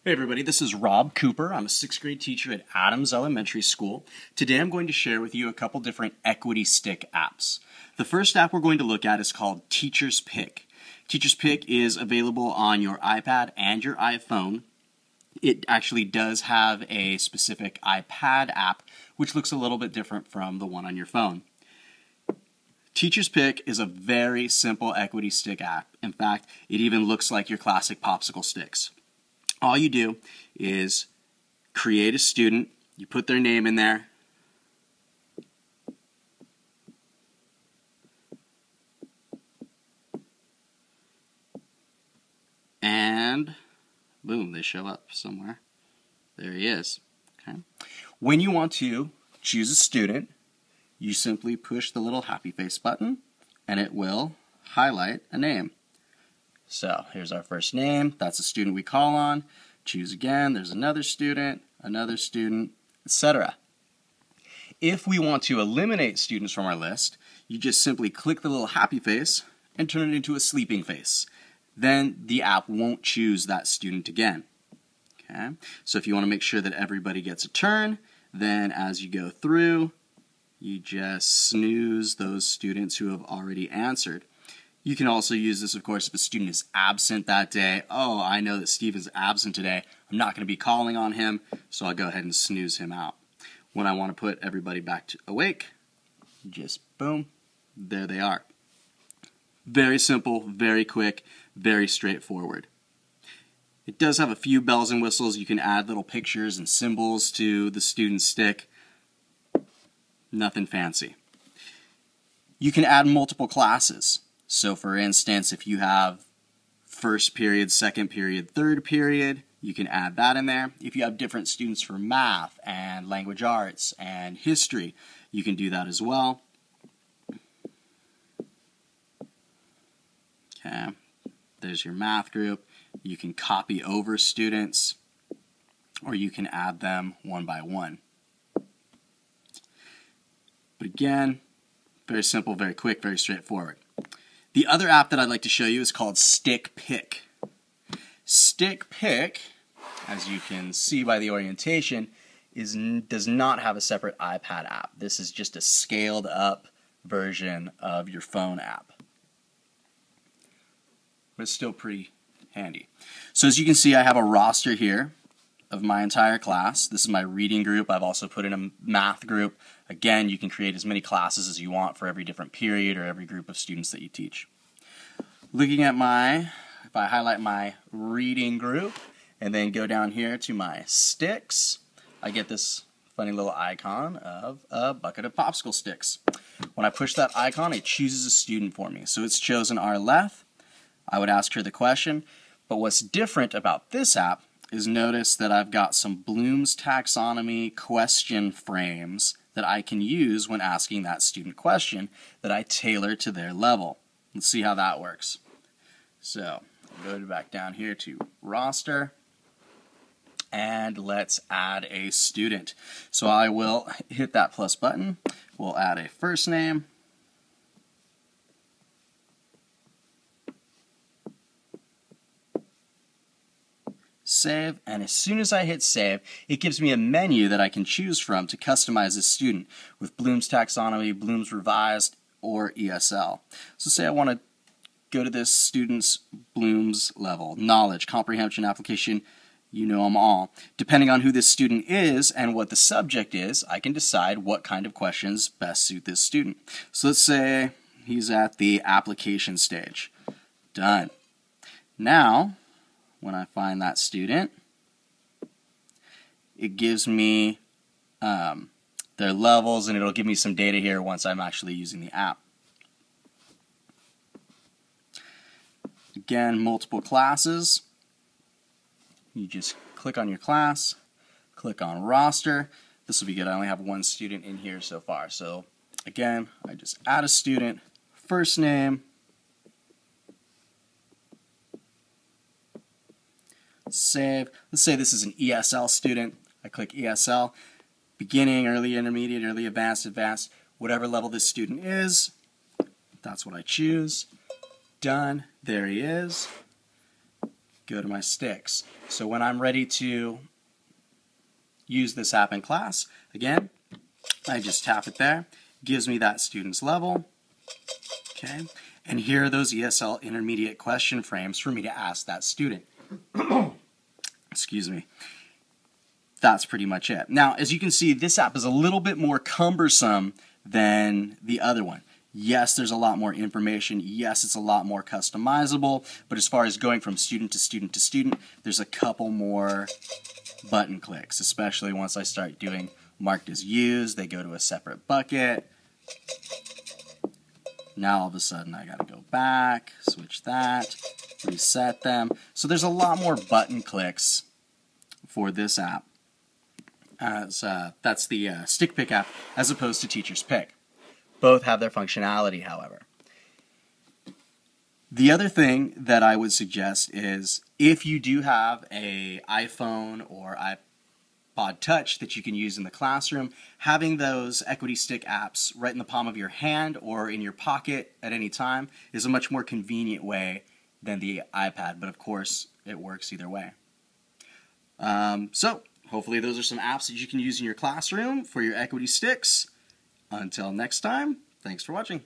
Hey everybody, this is Rob Cooper. I'm a 6th grade teacher at Adams Elementary School. Today I'm going to share with you a couple different Equity Stick apps. The first app we're going to look at is called Teacherspick. Teacherspick is available on your iPad and your iPhone. It actually does have a specific iPad app which looks a little bit different from the one on your phone. Teacherspick is a very simple Equity Stick app. In fact, it even looks like your classic popsicle sticks. All you do is create a student, you put their name in there, and boom, they show up somewhere. There he is. Okay. When you want to choose a student, you simply push the little happy face button and it will highlight a name. So here's our first name, that's the student we call on. Choose again, there's another student, etc. If we want to eliminate students from our list, you just simply click the little happy face and turn it into a sleeping face. Then the app won't choose that student again. Okay? So if you want to make sure that everybody gets a turn, then as you go through, you just snooze those students who have already answered. You can also use this, of course, if a student is absent that day. Oh, I know that Steve is absent today. I'm not going to be calling on him, so I'll go ahead and snooze him out. When I want to put everybody back to awake, just boom, there they are. Very simple, very quick, very straightforward. It does have a few bells and whistles. You can add little pictures and symbols to the student stick. Nothing fancy. You can add multiple classes. So for instance, if you have first period, second period, third period, you can add that in there. If you have different students for math and language arts and history, you can do that as well. Okay, there's your math group. You can copy over students or you can add them one by one. But again, very simple, very quick, very straightforward. The other app that I'd like to show you is called Stickpick. Stickpick, as you can see by the orientation, does not have a separate iPad app. This is just a scaled up version of your phone app. But it's still pretty handy. So as you can see, I have a roster here of my entire class. This is my reading group. I've also put in a math group. Again, you can create as many classes as you want for every different period or every group of students that you teach. Looking at if I highlight my reading group and then go down here to my sticks, I get this funny little icon of a bucket of popsicle sticks. When I push that icon, it chooses a student for me. So it's chosen Arleth. I would ask her the question, but what's different about this app is notice that I've got some Bloom's taxonomy question frames that I can use when asking that student question that I tailor to their level. Let's see how that works. So I'll go back down here to roster and let's add a student. So I will hit that plus button. We'll add a first name. Save, and as soon as I hit save, it gives me a menu that I can choose from to customize this student with Bloom's Taxonomy, Bloom's Revised, or ESL. So say I want to go to this student's Bloom's level, knowledge, comprehension, application, you know them all. Depending on who this student is and what the subject is, I can decide what kind of questions best suit this student. So let's say he's at the application stage. Done. Now, when I find that student, it gives me their levels and it'll give me some data here once I'm actually using the app. Again, multiple classes. You just click on your class, click on roster. This will be good. I only have one student in here so far. So again, I just add a student, first name, save. Let's say this is an ESL student. I click ESL, beginning, early intermediate, early advanced, advanced, whatever level this student is, that's what I choose. Done. There he is. go to my sticks. So when I'm ready to use this app in class, again, I just tap it there, gives me that student's level, okay, and here are those ESL intermediate question frames for me to ask that student. Excuse me. That's pretty much it. Now, as you can see, this app is a little bit more cumbersome than the other one. Yes, there's a lot more information. Yes, it's a lot more customizable, but as far as going from student to student to student, there's a couple more button clicks, especially once I start doing marked as used. They go to a separate bucket. Now all of a sudden I gotta go back, switch that, reset them. So there's a lot more button clicks for this app. That's the StickPick app as opposed to Teacherspick. Both have their functionality, however. The other thing that I would suggest is if you do have an iPhone or iPod Touch that you can use in the classroom, having those Equity Stick apps right in the palm of your hand or in your pocket at any time is a much more convenient way than the iPad, but of course it works either way. So hopefully those are some apps that you can use in your classroom for your Equity Sticks. Until next time, thanks for watching.